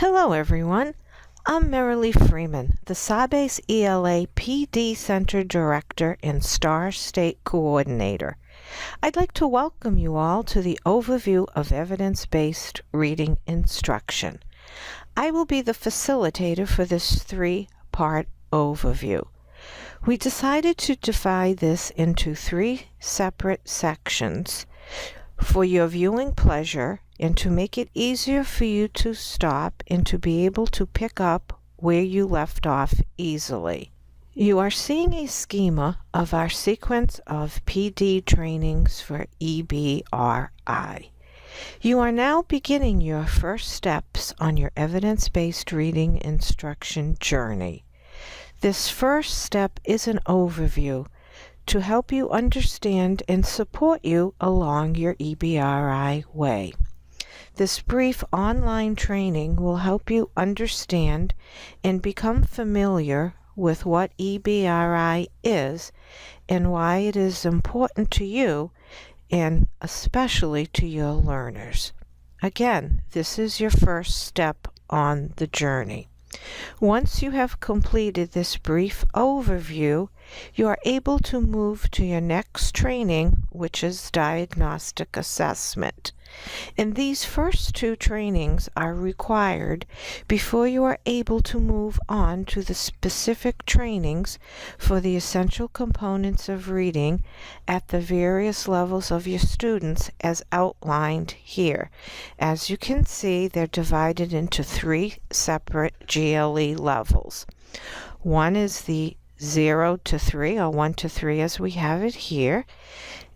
Hello everyone, I'm Marilee Freeman, the Sabes ELA PD Center Director and STAR State Coordinator. I'd like to welcome you all to the overview of evidence-based reading instruction. I will be the facilitator for this three-part overview. We decided to divide this into three separate sections for your viewing pleasure and to make it easier for you to stop and to be able to pick up where you left off easily. You are seeing a schema of our sequence of PD trainings for EBRI. You are now beginning your first steps on your evidence-based reading instruction journey. This first step is an overview to help you understand and support you along your EBRI way. This brief online training will help you understand and become familiar with what EBRI is and why it is important to you and especially to your learners. Again, this is your first step on the journey. Once you have completed this brief overview, you are able to move to your next training, which is diagnostic assessment. And these first two trainings are required before you are able to move on to the specific trainings for the essential components of reading at the various levels of your students as outlined here. As you can see, they're divided into three separate GLE levels. One is the 0 to 3, or 1 to 3 as we have it here,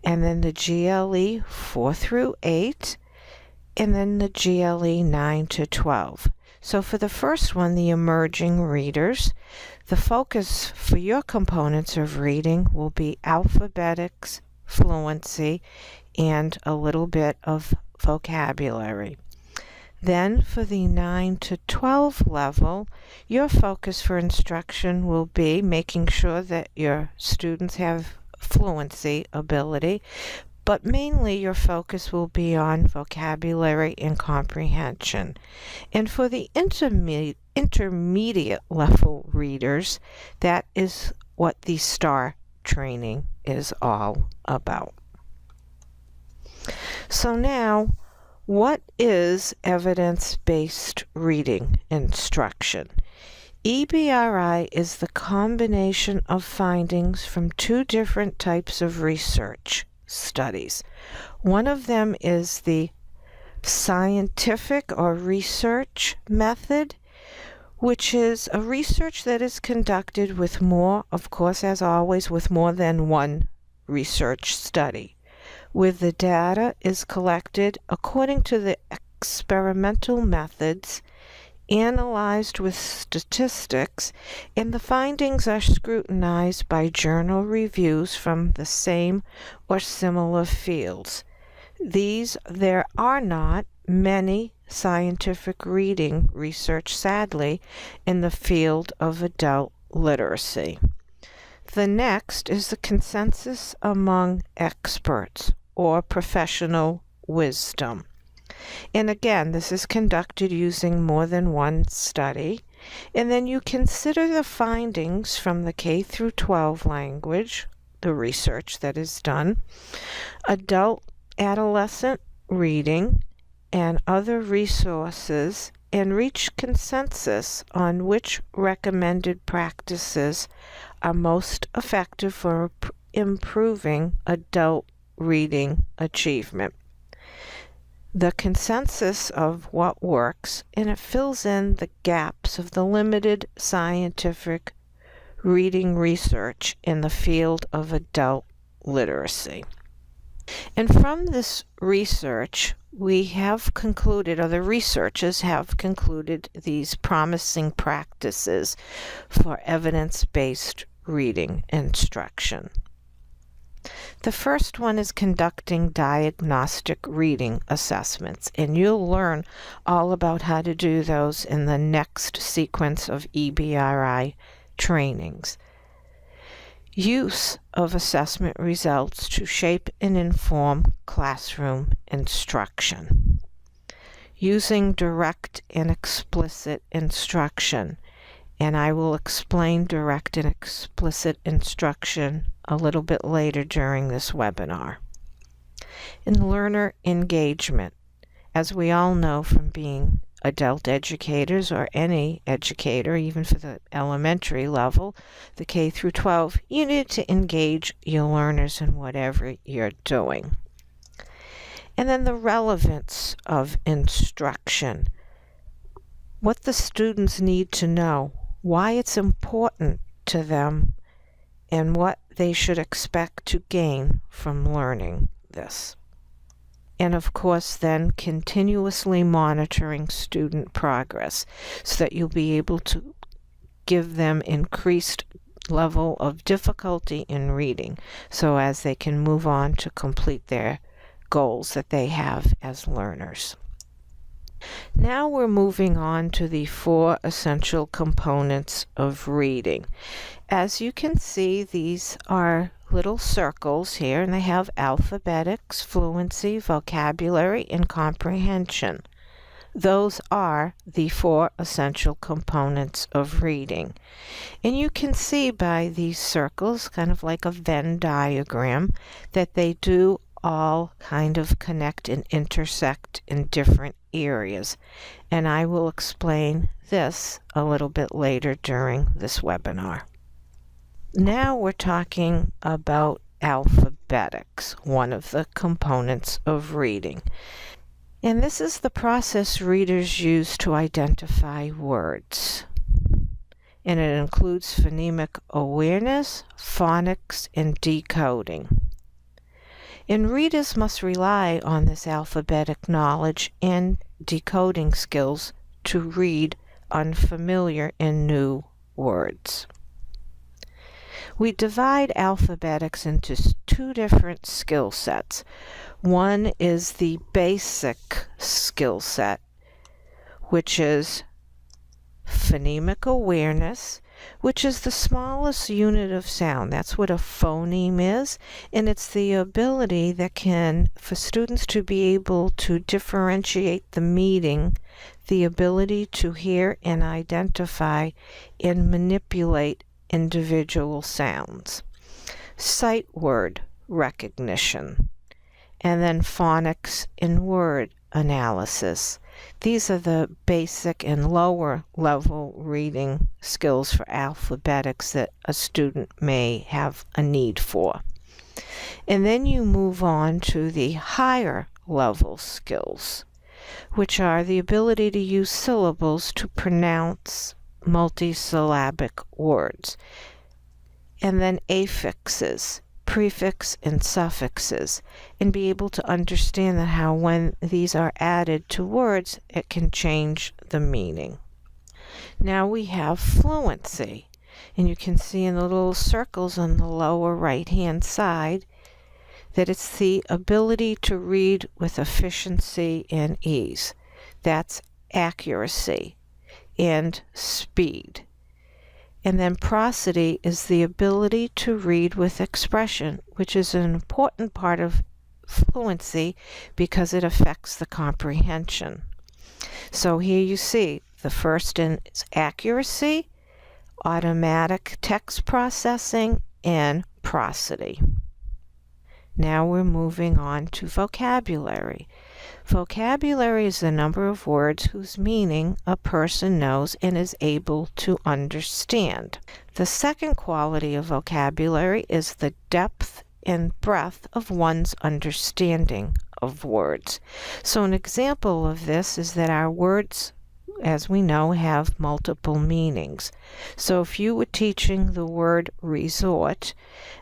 and then the GLE 4 through 8, and then the GLE 9 to 12. So for the first one, the emerging readers, the focus for your components of reading will be alphabetics, fluency, and a little bit of vocabulary. Then for the 9 to 12 level, your focus for instruction will be making sure that your students have fluency ability, but mainly your focus will be on vocabulary and comprehension. And for the intermediate level readers, that is what the STAR training is all about. So now, what is evidence-based reading instruction? EBRI is the combination of findings from two different types of research studies. One of them is the scientific or research method, which is a research that is conducted with more, of course, as always, with more than one research study, where the data is collected according to the experimental methods, analyzed with statistics, and the findings are scrutinized by journal reviews from the same or similar fields. There are not many scientific reading research, sadly, in the field of adult literacy. The next is the consensus among experts or professional wisdom. And again, this is conducted using more than one study. And then you consider the findings from the K through 12 language, the research that is done, adolescent reading, and other resources, and reach consensus on which recommended practices are most effective for improving adult reading achievement. The consensus of what works, and it fills in the gaps of the limited scientific reading research in the field of adult literacy. And from this research, we have concluded, or the researchers have concluded, these promising practices for evidence-based reading instruction. The first one is conducting diagnostic reading assessments, and you'll learn all about how to do those in the next sequence of EBRI trainings. Use of assessment results to shape and inform classroom instruction. using direct and explicit instruction. And I will explain direct and explicit instruction a little bit later during this webinar. In learner engagement, as we all know from being adult educators or any educator, even for the elementary level, the K through 12, you need to engage your learners in whatever you're doing. And then the relevance of instruction, what the students need to know, why it's important to them, and what they should expect to gain from learning this. And of course, then continuously monitoring student progress so that you'll be able to give them increased level of difficulty in reading so as they can move on to complete their goals that they have as learners. Now we're moving on to the 4 essential components of reading. As you can see, these are little circles here, and they have alphabetics, fluency, vocabulary, and comprehension. Those are the 4 essential components of reading. And you can see by these circles, kind of like a Venn diagram, that they do all kind of connect and intersect in different areas. And I will explain this a little bit later during this webinar. Now we're talking about alphabetics, one of the components of reading. And this is the process readers use to identify words. And it includes phonemic awareness, phonics, and decoding. And readers must rely on this alphabetic knowledge and decoding skills to read unfamiliar and new words. We divide alphabetics into 2 different skill sets. One is the basic skill set, which is phonemic awareness, which is the smallest unit of sound. That's what a phoneme is, and it's the ability that can, for students to be able to differentiate the meaning, the ability to hear and identify and manipulate individual sounds. Sight word recognition, and then phonics and word analysis. These are the basic and lower level reading skills for alphabetics that a student may have a need for. And then you move on to the higher level skills, which are the ability to use syllables to pronounce multisyllabic words, and then affixes, prefix and suffixes, and be able to understand that how when these are added to words, it can change the meaning. Now we have fluency, and you can see in the little circles on the lower right hand side that it's the ability to read with efficiency and ease. That's accuracy and speed. And then prosody is the ability to read with expression, which is an important part of fluency because it affects the comprehension. So here you see the first is accuracy, automatic text processing, and prosody. Now we're moving on to vocabulary. Vocabulary is the number of words whose meaning a person knows and is able to understand. The second quality of vocabulary is the depth and breadth of one's understanding of words. So an example of this is that our words, as we know, have multiple meanings. So if you were teaching the word resort,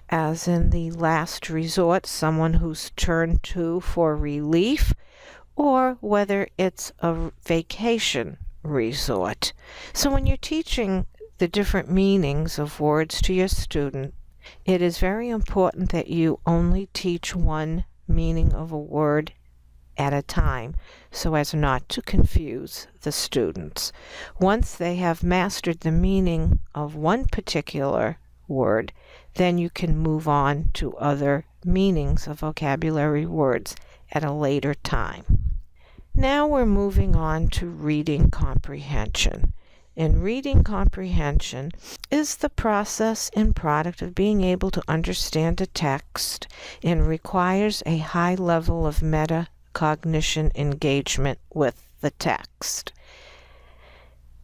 as in the last resort, someone who's turned to for relief, or whether it's a vacation resort. So when you're teaching the different meanings of words to your student, it is very important that you only teach one meaning of a word at a time so as not to confuse the students. Once they have mastered the meaning of one particular word, then you can move on to other meanings of vocabulary words at a later time. Now we're moving on to reading comprehension. And reading comprehension is the process and product of being able to understand a text and requires a high level of metacognition engagement with the text.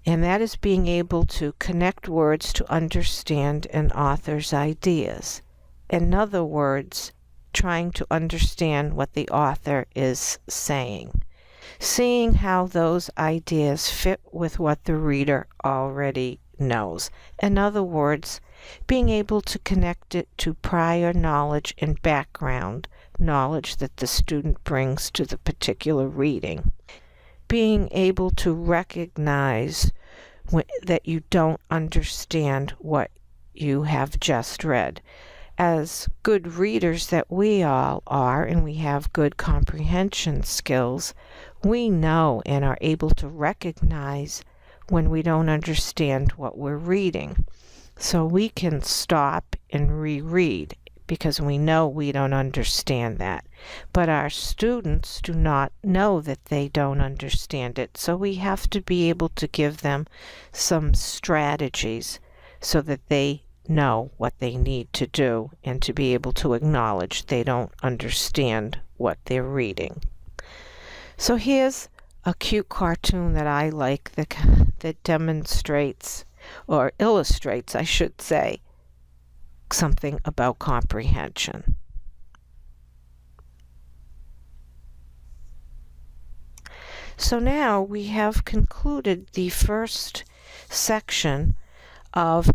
And that is being able to connect words to understand an author's ideas. In other words, trying to understand what the author is saying. Seeing how those ideas fit with what the reader already knows. In other words, being able to connect it to prior knowledge and background knowledge that the student brings to the particular reading. Being able to recognize that you don't understand what you have just read. As good readers that we all are, and we have good comprehension skills, we know and are able to recognize when we don't understand what we're reading. So we can stop and reread because we know we don't understand that. But our students do not know that they don't understand it. So we have to be able to give them some strategies so that they know what they need to do and to be able to acknowledge they don't understand what they're reading. So here's a cute cartoon that I like that demonstrates, or illustrates, I should say, something about comprehension. So now we have concluded the first section of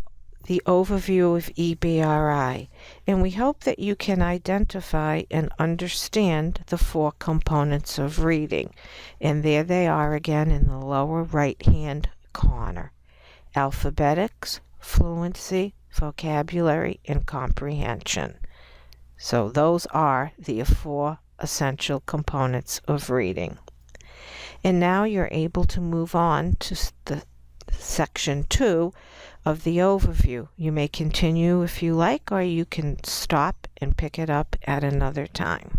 the overview of EBRI, and we hope that you can identify and understand the 4 components of reading. And there they are again in the lower right-hand corner: Alphabetics, Fluency, Vocabulary, and Comprehension. So those are the 4 essential components of reading. And now you're able to move on to the section 2 of the overview. You may continue if you like, or you can stop and pick it up at another time.